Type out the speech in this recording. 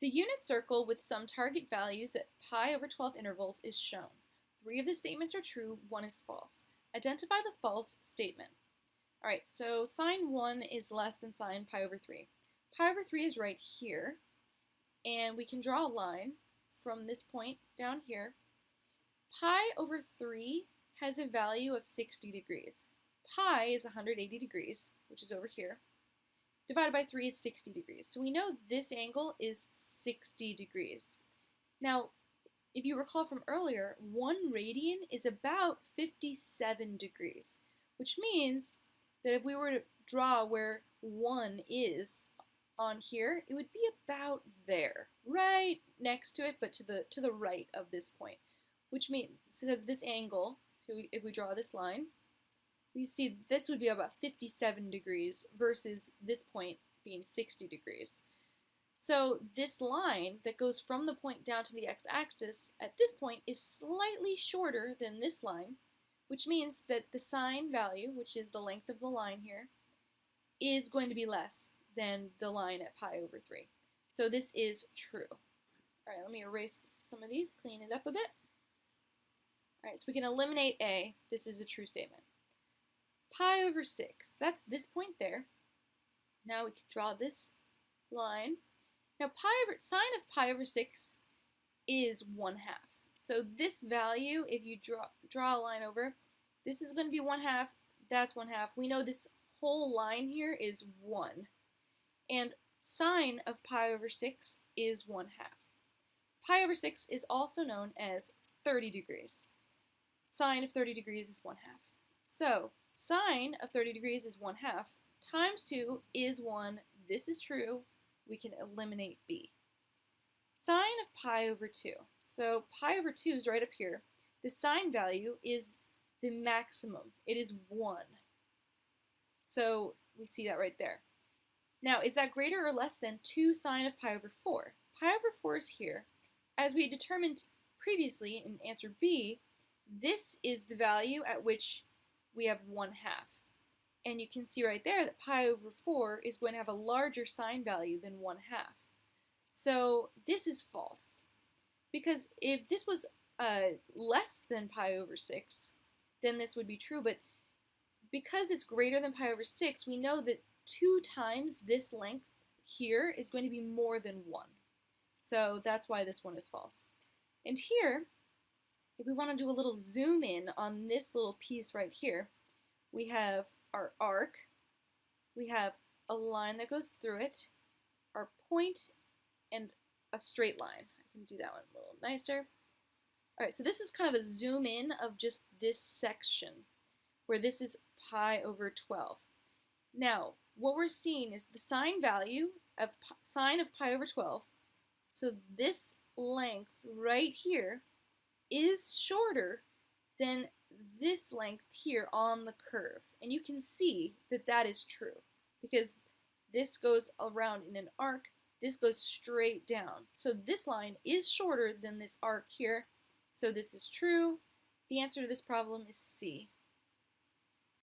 The unit circle with some target values at pi over 12 intervals is shown. 3 of the statements are true, 1 is false. Identify the false statement. Alright, so sine 1 is less than sine pi over 3. Pi over 3 is right here, and we can draw a line from this point down here. Pi over 3 has a value of 60 degrees. Pi is 180 degrees, which is over here. Divided by 3 is 60 degrees. So we know this angle is 60 degrees. Now, if you recall from earlier, 1 radian is about 57 degrees, which means that if we were to draw where 1 is on here, it would be about there, right next to it, but to the right of this point, which means, because this angle, if we draw this line, you see this would be about 57 degrees versus this point being 60 degrees. So this line that goes from the point down to the x-axis at this point is slightly shorter than this line, which means that the sine value, which is the length of the line here, is going to be less than the line at pi over 3. So this is true. All right, let me erase some of these, clean it up a bit. All right, so we can eliminate A. This is a true statement. Pi over 6, that's this point there. Now we can draw this line. Now sine of pi over 6 is 1/2. So this value, if you draw a line over, this is going to be 1/2, that's 1/2. We know this whole line here is 1. And sine of pi over 6 is 1/2. Pi over 6 is also known as 30 degrees. Sine of 30 degrees is 1/2. So sine of 30 degrees is 1/2 times 2 is 1. This is true. We can eliminate B. Sine of pi over 2. So pi over 2 is right up here. The sine value is the maximum. It is 1. So we see that right there. Now, is that greater or less than 2 sine of pi over 4? Pi over 4 is here. As we determined previously in answer B, this is the value at which we have 1/2. And you can see right there that pi over 4 is going to have a larger sine value than 1/2. So this is false. Because if this was less than pi over 6, then this would be true. But because it's greater than pi over 6, we know that 2 times this length here is going to be more than 1. So that's why this one is false. And here, if we want to do a little zoom in on this little piece right here, we have our arc, we have a line that goes through it, our point, and a straight line. I can do that one a little nicer. All right, so this is kind of a zoom in of just this section, where this is pi over 12. Now, what we're seeing is the sine value of sine of pi over 12. So this length right here is shorter than this length here on the curve. And you can see that that is true because this goes around in an arc, this goes straight down. So this line is shorter than this arc here. So this is true. The answer to this problem is C.